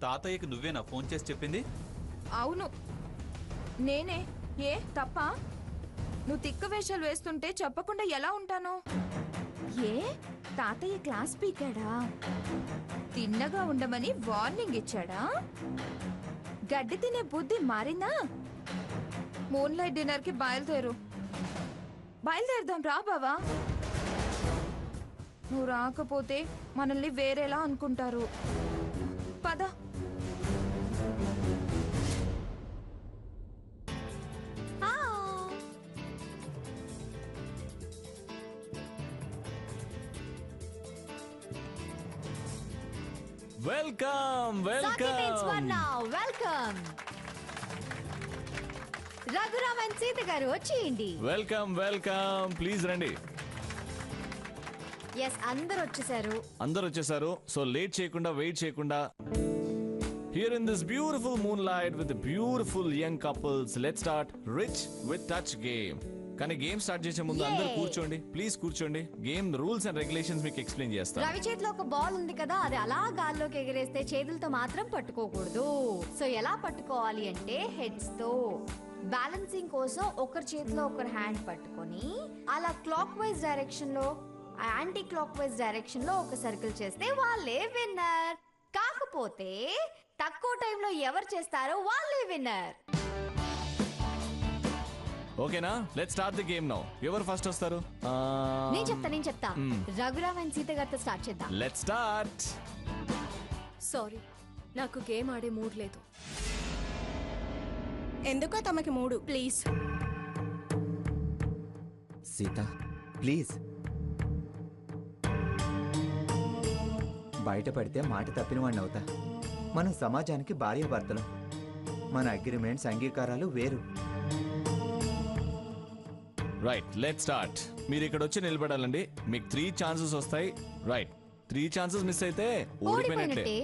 తాతయ్యకి నువ్వేనా ఫోన్ చేసి చెప్పింది? అవును నేనే. ఏ తప్ప? నువ్వు తిక్క వేషాలు వేస్తుంటే చెప్పకుండా ఎలా ఉంటాను? ఏ తాతయ్య క్లాస్ పీకాడా? తిన్నగా ఉండమని వార్నింగ్ ఇచ్చాడా? గడ్డి తినే బుద్ధి మారిందా? మూన్ లైట్ డిన్నర్ కి బయలుదేరదాం రా బావా. నువ్వు రాకపోతే మనల్ని వేరేలా అనుకుంటారు. పద. వెల్కమ్ రఘురామ్ అండ్ సీత గారు వచ్చేయండి. వెల్కమ్ ప్లీజ్ రండి. ఎస్ అందరూ వచ్చేసారు. సో లేట్ చేయకుండా వెయిట్ చేయకుండా here in this beautiful moonlight with the beautiful young couples, let's start rich with touch game. కానీ గేమ్ స్టార్ట్ చేసే ముందు అందరూ కూర్చోండి, ప్లీజ్ కూర్చోండి. గేమ్ రూల్స్ అండ్ రెగ్యులేషన్స్ మీకు ఎక్స్ప్లెయిన్ చేస్తాను. రవి చేతిలో ఒక బాల్ ఉంది కదా, అది అలా గాల్లోకి ఎగరేస్తే చేతులతో మాత్రం పట్టుకోకూడదు. సో ఎలా పట్టుకోవాలి అంటే హెడ్స్ తో. బ్యాలెన్సింగ్ కోసం ఒకరి చేతిలో ఒకరు హ్యాండ్ పట్టుకొని అలా క్లాక్ వైజ్ డైరెక్షన్ లో యాంటీ క్లాక్ వైజ్ డైరెక్షన్ లో ఒక సర్కిల్ చేస్తే వాళ్ళే విన్నర్. కాకపోతే తక్కువ టైంలో ఎవరు చేస్తారో వాళ్ళే విన్నర్. ఓకేనా? Let's start the game now. ఎవరు ఫస్ట్ వస్తారు? నేను చెప్తా. రఘురామ్ అండ్ సీత గారితో స్టార్ట్ చేద్దాం. Let's start. సారీ, నాకు గేమ్ ఆడే మూడ్ లేదు. ఎందుకో తమకి మూడు. Please Sita please. బయట పడితే మాట తప్పిన వాడిని అవుతా. మనం సమాజానికి భార్యాభర్తలు. మన అగ్రిమెంట్స్ అంగీకారాలు వేరు. Right, let's start. మీరు ఇక్కడ వచ్చి నిలబడాలండి. మీకు 3 ఛాన్సెస్ వస్తాయి. రైట్, 3 ఛాన్సెస్ మిస్ అయితే ఓడిపోయినట్టే.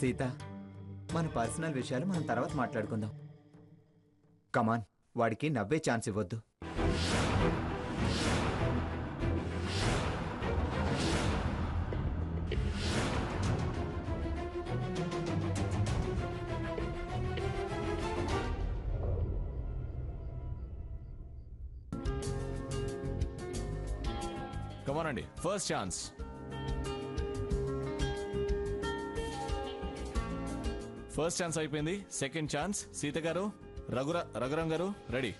సీత, మన పర్సనల్ విషయాలు మనం తర్వాత మాట్లాడుకుందాం. కమాన్, వాడికి నవ్వే ఛాన్స్ ఇవ్వద్దు. కమాన్ అండి, ఫస్ట్ ఛాన్స్. ఫస్ట్ ఛాన్స్ అయిపోయింది. Second chance. సీత గారు, రఘురామ్ గారు రెడీ?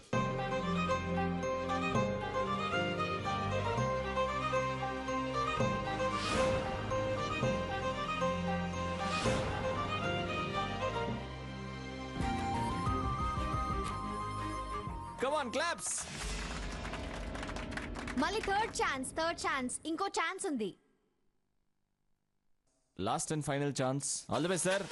Come on, claps. మళ్ళీ థర్డ్ ఛాన్స్. ఇంకో ఛాన్స్ ఉంది. Last and final chance. All the best sir.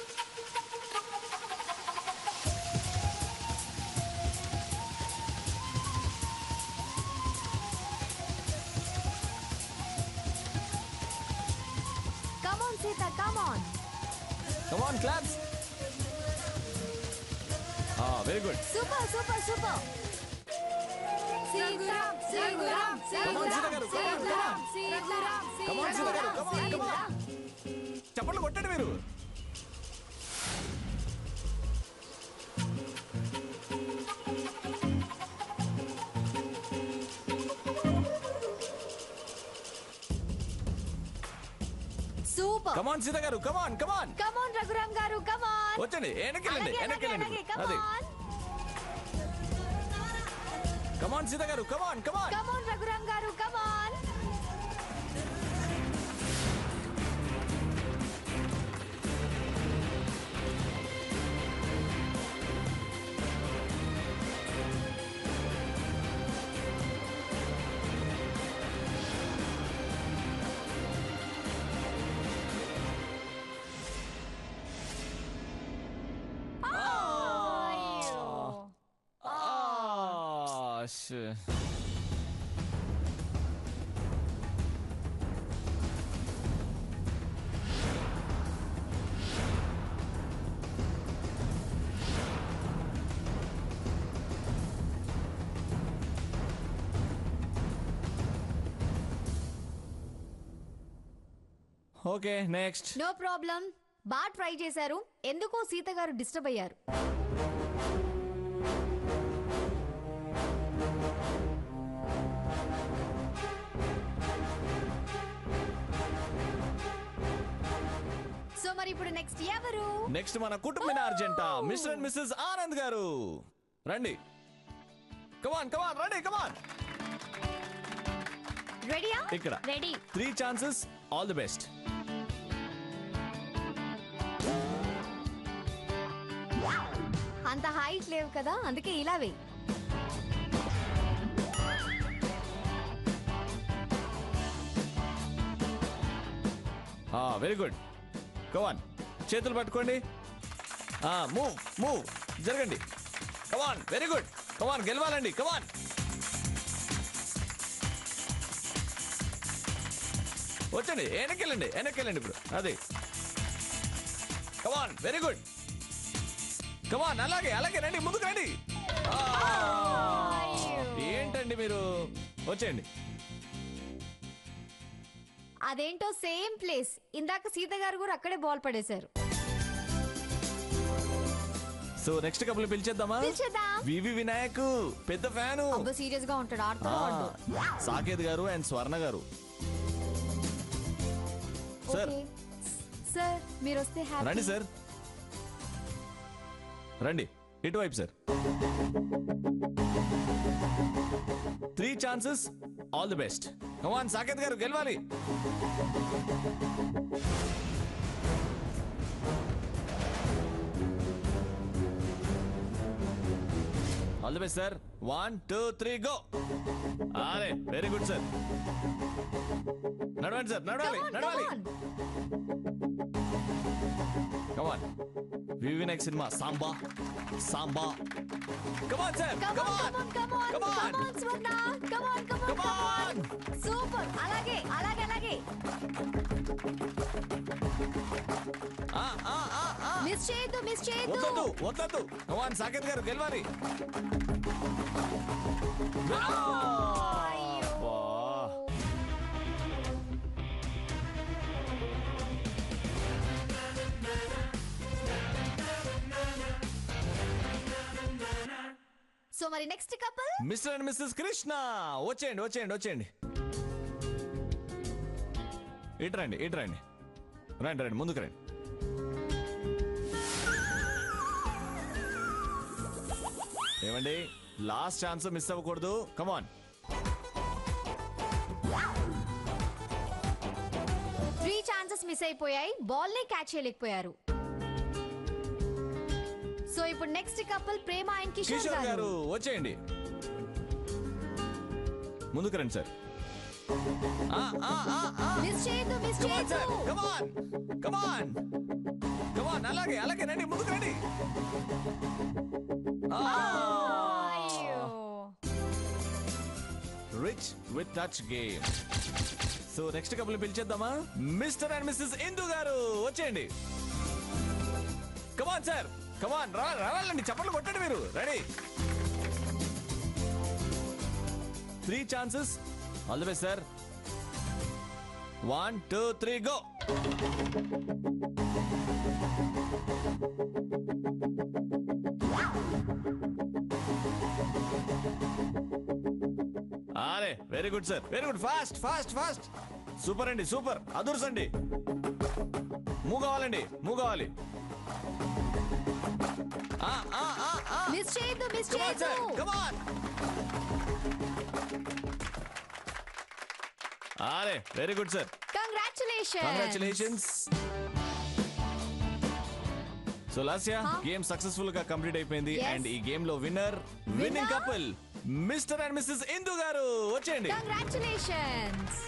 Come on Sita, come on claps. Very good. Super. చప్పట్లు కొట్టండి మీరు. సూపర్. కమాన్ సీత గారు, కమాన్ రఘురామ్ గారు, వచ్చండి. వెనకెళ్ళండి. కమాన్ సీత గారు, కమాన్ రఘురామ్ గారు, ఓకే నెక్స్ట్. No problem. బాగా ట్రై చేశారు. ఎందుకో సీత గారు డిస్టర్బ్ అయ్యారు. సో మరి ఇప్పుడు నెక్స్ట్ ఎవరు? నెక్స్ట్ మన కుటుంబిన అర్జెంటా మిస్టర్ అండ్ మిస్సెస్ ఆనంద్ గారు. రండి, కమాన్ కమాన్, రండి కమాన్. రెడీయా? ఇక్కడ ready. 3 chances, all the best. అంత హైట్ లేవు కదా, అందుకే ఇలా వేయి. Very good. కమాన్, చేతులు పట్టుకోండి. మూవ్ మూవ్, జరగండి. కమాన్, వెరీ గుడ్. కమాన్, గెలవాలండి. కమాన్. వచ్చండి, వెనకెళ్ళండి వెనకెళ్ళండి. ఇప్పుడు అదే. కమాన్, వెరీ గుడ్. కమాన్, అలాగే అలాగే రండి, ముందుకు రండి. ఏంటండి మీరు, వచ్చేయండి. అదేంటో సేమ్ ప్లేస్. ఇందాక సీత గారు కూడా అక్కడే బాల్ పడేశారు. సో నెక్స్ట్ కపుల్ పిలిచేద్దామా? పిలిచేద్దాం. వివి వినాయక్ పెద్ద ఫ్యాను. అబ్బో సీరియస్ గా ఉంటాడు, ఆడతాడు. సాకేత్ గారు అండ్ స్వర్ణ గారు. సార్ సార్ మీరు వస్తే రండి సార్, రండి ఇటువైపు sir. 3 chances, all the best. Come on Saketh గారు, గెలవాలి. All the best sir. 1 2 3 go. అరే వెరీ గుడ్ సార్. నడవండి సార్, నడవాలి నడవాలి. Come on, V V Vinayak cinema Samba Samba. Come on sir, come on come on come on. Super. అలాగే అలాగే అలాగే. మిస్ చేయొద్దు, మిస్ చేయొద్దు. వద్దొద్దు వద్దొద్దు. కమాన్ సాకేత్ గారు, గెలవాలి. సో మరి next couple mister and Mrs Krishna. వచ్చేయండి వచ్చేయండి వచ్చేయండి. ఇటు రండి ఇటు రండి, రండి రండి, ముందుకు రండి. ఏమండి, లాస్ట్ ఛాన్స్ మిస్ అవ్వకూడదు. కమాన్. 3 ఛాన్సెస్ మిస్ అయిపోయాయి, బాల్ ని క్యాచ్ చేయలేకపోయారు. సో ఇప్పుడు next couple Prema and Kishore Kishore గారు. గారు వచ్చేయండి, ముందుకు రండి సార్. మిస్ చేయొద్దు, మిస్ కమాన్ సార్, చేయొద్దు. కమాన్ కమాన్ కమాన్. అలాగే అలాగే రండి, ముందుకు రండి. అయ్యో. Rich with touch game. So next couple పిలిచేద్దామా? మిస్టర్ అండ్ మిస్సెస్ ఇందు గారు వచ్చేయండి. కమాన్ సార్, కమాన్ రావాలండి, చప్పట్లు కొట్టండి మీరు. Ready. 3 chances, all the best sir. 1 2 3 go. అరే very good sir, very good. Fast fast fast. Super అండి, సూపర్. అదుర్స్ అండి. మూవ్ కావాలండి, మూవ్ కావాలి. మిస్ చేయొద్దు, మిస్ Come on, sir. చేయొద్దు. Come on. అరే very good sir. Congratulations. Congratulations. So Lasya, game successful గా కంప్లీట్ అయిపోయింది. Yes. అండ్ ఈ గేమ్ లో winning couple mister and missus Indu గారు. వచ్చేయండి. కంగ్రాచులేషన్స్.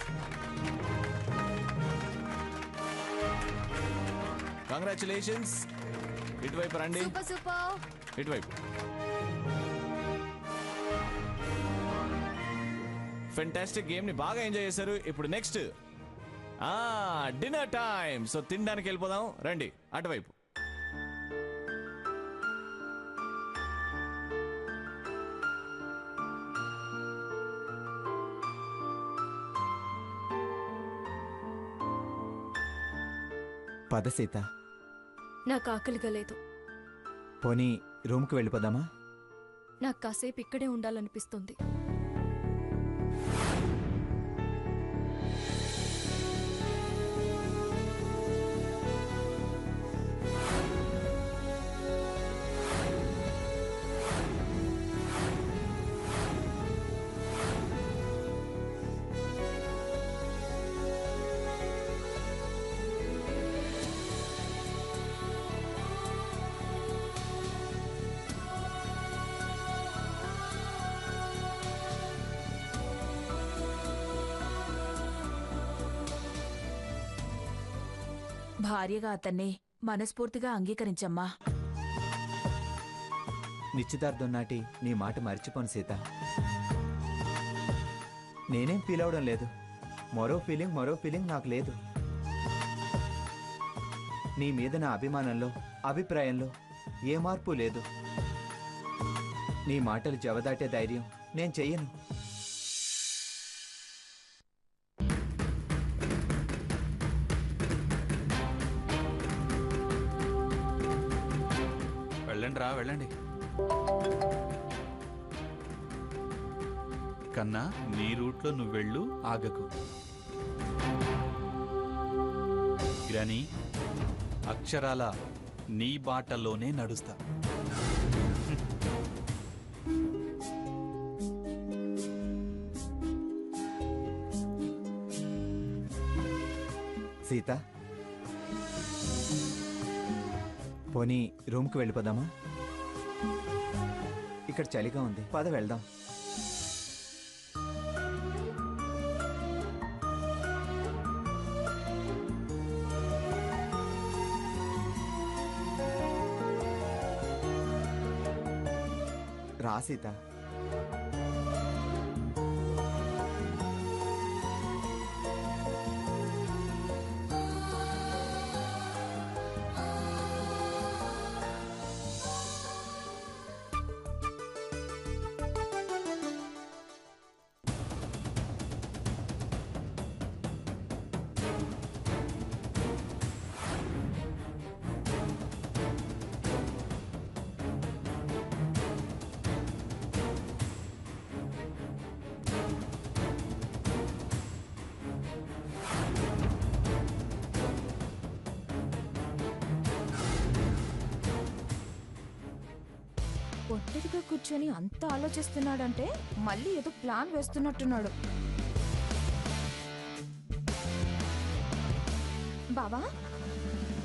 కంగ్రాచులేషన్స్. ఇటువైపు రండి, సూపర్ సూపర్. ఇటువైపు. ఫెంటాస్టిక్ గేమ్ ని బాగా ఎంజాయ్ చేశారు. ఇప్పుడు నెక్స్ట్ డిన్నర్ టైం. సో తినడానికి వెళ్ళిపోదాం, రండి అటువైపు. పద సీత. నాకు ఆకలిగా లేదు. పోనీ రూమ్కి వెళ్ళిపోదామా? నాకు కాసేపు ఇక్కడే ఉండాలనిపిస్తుంది. భార్యగా అతన్ని మనస్ఫూర్తిగా అంగీకరించమ్మా. నిశ్చితార్థం నాటి నీ మాట మర్చిపోను సీత. నేనేం ఫీల్ అవడం లేదు. మరో ఫీలింగ్ నాకు లేదు. నీ మీద నా అభిమానంలో, అభిప్రాయంలో ఏ మార్పు లేదు. నీ మాటలు జవదాటే ధైర్యం నేను చెయ్యను. వెళ్ళండి రా, వెళ్ళండి. కన్నా, నీ రూట్లో నువ్వు వెళ్ళు, ఆగకు. గ్రాని, అక్షరాల నీ బాటలోనే నడుస్తా. సీత, పోనీ రూమ్కి వెళ్ళిపోదామా? ఇక్కడ చలిగా ఉంది, పద వెళ్దాం. రా సీత. ఒంటరిగా కూర్చొని అంత ఆలోచిస్తున్నాడంటే మళ్ళీ ఏదో ప్లాన్ వేస్తున్నట్టున్నాడు. బావా,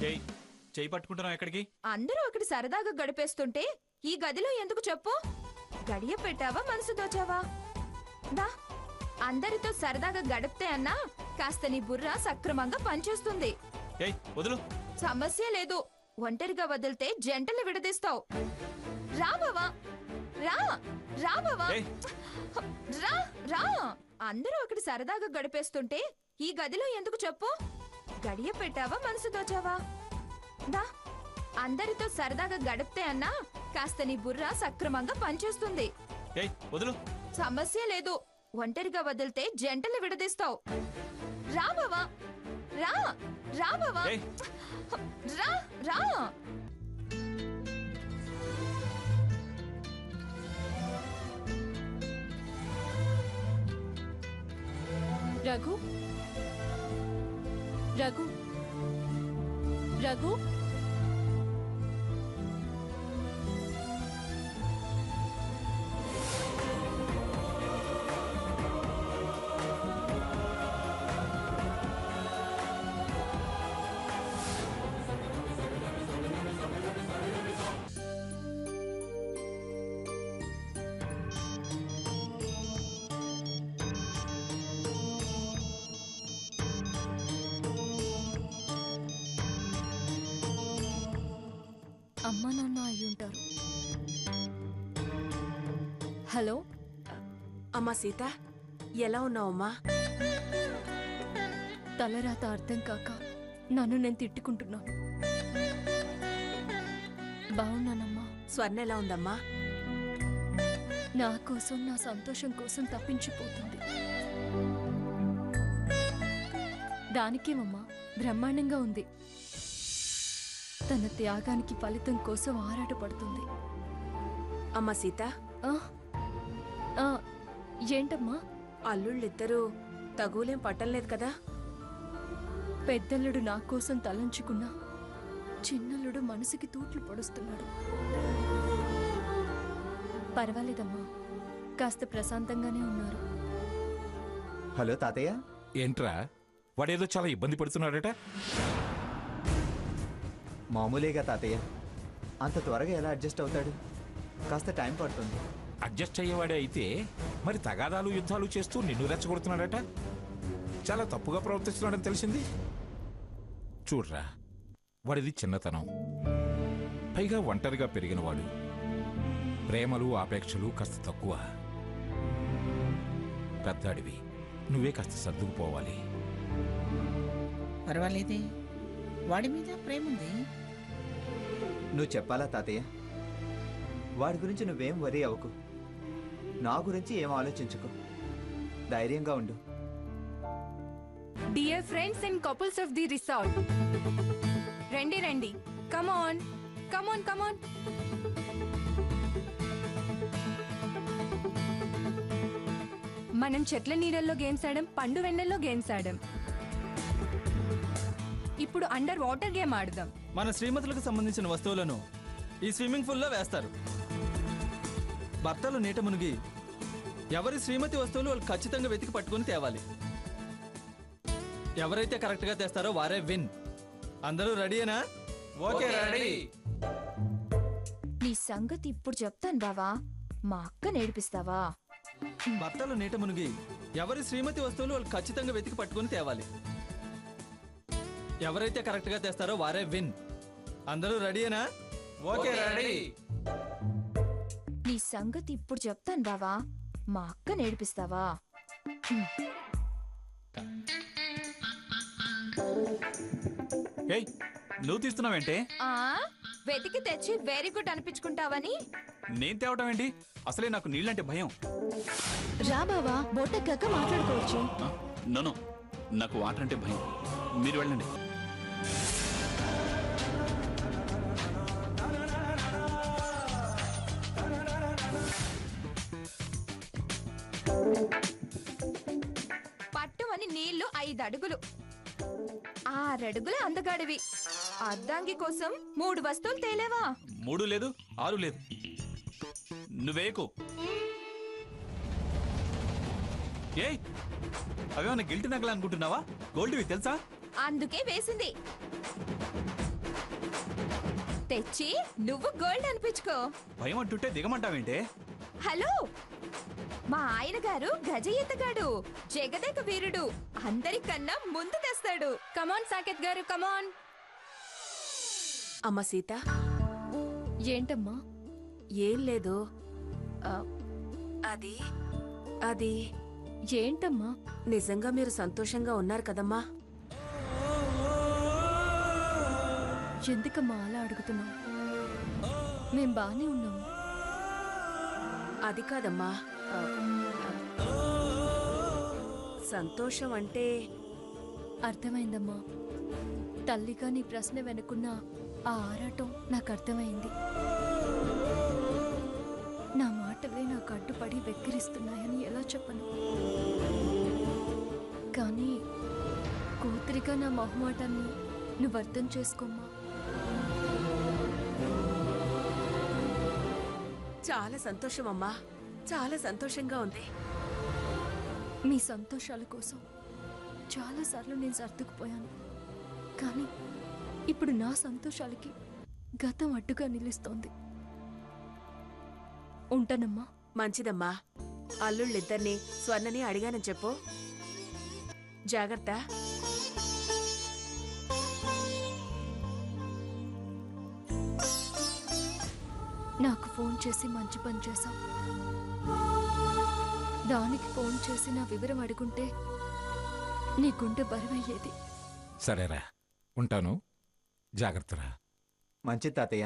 చెయ్యి పట్టుకుంటున్నావు ఎక్కడికి? అందరూ అక్కడ సరదాగా గడిపేస్తుంటే ఈ గదిలో ఎందుకు చెప్పు? గడియ పెట్టావా, మనసు దోచావా? దా, అందరితో సరదాగా గడిపితే అన్నా కాస్త నీ బుర్ర సక్రమంగా పనిచేస్తుంది. వదులు. సమస్య లేదు. ఒంటరిగా వదిలితే జంటలు విడదీస్తావు. రా బావా, రా రా బావా, రా రా. అందరూ అక్కడ సరదాగా గడిపేస్తుంటే ఈ గదిలో ఎందుకు చెప్పు? గడియ పెట్టావా, మనసు దోచావా? దా, అందరితో సరదాగా గడిపితే అన్నా కాస్త నీ బుర్ర సక్రమంగా పనిచేస్తుంది. వదులు. సమస్య లేదు. ఒంటరిగా వదిలితే జంటలు విడదీస్తావు. రా బావా, రా రా బావా, రా రా. రఘు, రఘు, రఘు. అమ్మా నాన్న అయ్యుంటారు. హలో అమ్మా సీత, ఎలా ఉన్నావమ్మా? తలరాత అర్థం కాక నన్ను నేను తిట్టుకుంటున్నాను. బాగున్నానమ్మా. స్వర్ణ ఎలా ఉందమ్మా? నా కోసం, నా సంతోషం కోసం తప్పించిపోతుంది. దానికేమమ్మా, బ్రహ్మాండంగా ఉంది. తన త్యాగానికి ఫలితం కోసం ఆరాటపడుతుంది. అమ్మ సీత, ఆ, ఆ, ఏంటమ్మా? అల్లుళ్ళిద్దరూ తగులేం పట్టలేదు కదా? పెద్దల్లుడు నా కోసం తలంచుకున్నా చిన్నల్లుడు మనసుకి తూట్లు పొడుస్తున్నాడు. పర్వాలేదమ్మా, కాస్త ప్రశాంతంగానే ఉన్నారు. హలో తాతయ్య. ఏంట్రా వాడేదో చాలా ఇబ్బంది పడుతున్నాడట. మామూలేగా తాతయ్య, అంత త్వరగా ఎలా అడ్జస్ట్ అవుతాడు? కాస్త టైం పడుతుంది. అడ్జస్ట్ అయ్యేవాడే అయితే మరి తగాదాలు యుద్ధాలు చేస్తూ నిన్ను రెచ్చగొడుతున్నాడట. చాలా తప్పుగా ప్రవర్తిస్తున్నాడని తెలిసింది. చూడ్రా, వాడిది చిన్నతనం, పైగా ఒంటరిగా పెరిగినవాడు. ప్రేమలు ఆపేక్షలు కాస్త తక్కువ. పెద్దాడివి, నువ్వే కాస్త సర్దుకుపోవాలి. పర్వాలేదే, వాడి మీద ప్రేమ ఉంది. నువ్వు చెప్పాలా తాతయ్య? వాడి గురించి నువ్వేం వరీ అవ్వకు. నా గురించి ఏం ఆలోచించుకో. ధైర్యంగా ఉండు. Dear friends and couples of the resort, రండి రండి, come on, come on, come on. మనం చెట్ల నీడల్లో గేమ్స్ ఆడాం, పండు వెన్నెల్లో గేమ్స్ ఆడాం. ఇప్పుడు అండర్ వాటర్ గేమ్ ఆడదాం. మన శ్రీమతులకు సంబంధించిన వస్తువులను ఈ స్విమ్మింగ్ పూల్లో వేస్తారు. భర్తలు నీట మునిగి ఎవరి శ్రీమతి వస్తువులు వాళ్ళు ఖచ్చితంగా వెతికి పట్టుకుని తేవాలి. ఎవరైతే కరెక్ట్గా తెస్తారో వారే విన్. అందరూ రెడీయేనా? Okay ready. నీ సంగతి ఇప్పుడు చెప్తాను బావా. మా అక్క నేర్పిస్తావా? భర్తలు నీట మునిగి ఎవరి శ్రీమతి వస్తువులు వాళ్ళు ఖచ్చితంగా వెతికి పట్టుకుని తేవాలి. ఎవరైతే కరెక్ట్గా తెస్తారో వారే విన్. అందరూ రెడీయేనా? Okay ready. నీ సంగతి ఇప్పుడు చెప్తాను బావా. మా అక్క నేర్పిస్తావా? ఏయ్, నువ్వు తీస్తున్నావేంటే? ఆ వెతికి తెచ్చి వెరీ గుడ్ అనిపించుకుంటావని. నేను తేవటం ఏంటి? అసలే నాకు నీళ్ళంటే భయం. రా బావా, బొట్టెక్కాక మాట్లాడుకోవచ్చు. నో, నాకు వాటర్ అంటే భయం. మీరు వెళ్ళండి. పట్టుమని నీళ్లు 5 అడుగులు, 6 అడుగుల అందగాడివి. అద్దంగి కోసం 3 వస్తువులు తేలేవా? 3 లేదు, 6 లేదు. నువ్వేకు. ఏయ్, అవేమన్నా గిల్టీ నగలు అనుకుంటున్నావా? గోల్డ్వి తెలుసా? అందుకే వేసింది. తెచ్చి నువ్వు గోల్డ్ అనిపించుకో. భయం అంటుంటే దిగమంటావేంటే? హలో, మా ఆయన గారు గజ ఎత్తగాడు, జగదేక వీరుడు. అందరికన్నా ముందు తెస్తాడు. కమాన్ సాకేత్ గారు, కమాన్. అమ్మ సీత, ఏంటమ్మా? ఏం లేదు. అది అది ఏంటమ్మా? నిజంగా మీరు సంతోషంగా ఉన్నారు కదమ్మా? ఎందుకమ్మా అలా అడుగుతున్నావు? మేం బానే ఉన్నాము. అది కాదమ్మా, సంతోషం అంటే. అర్థమైందమ్మా. తల్లిగా నీ ప్రశ్న వెనుకున్న ఆ ఆరాటం నాకు అర్థమైంది. నా మాటలే నాకు అడ్డుపడి వెక్కిరిస్తున్నాయని ఎలా చెప్పను? కానీ కూతురిగా నా మొహమాటాన్ని నువ్వు అర్థం చేసుకోమ్మా. చాలా సంతోషం అమ్మా, చాలా సంతోషంగా ఉంది. మీ సంతోషాల కోసం చాలాసార్లు నేను సర్దుకుపోయాను. కానీ ఇప్పుడు నా సంతోషాలకి గతం అడ్డుగా నిలుస్తోంది. ఉంటానమ్మా. మంచిదమ్మా. అల్లుళ్ళిద్దరిని స్వర్ణని అడిగానని చెప్పు. జాగ్రత్త. నాకు ఫోన్ చేసి మంచి పని చేశావు. దానికి ఫోన్ చేసి నా వివరం అడుగుంటే నీ గుండె బరువయ్యేది. సరేరా, ఉంటాను. జాగ్రత్తరా. మంచిది తాతయ్య.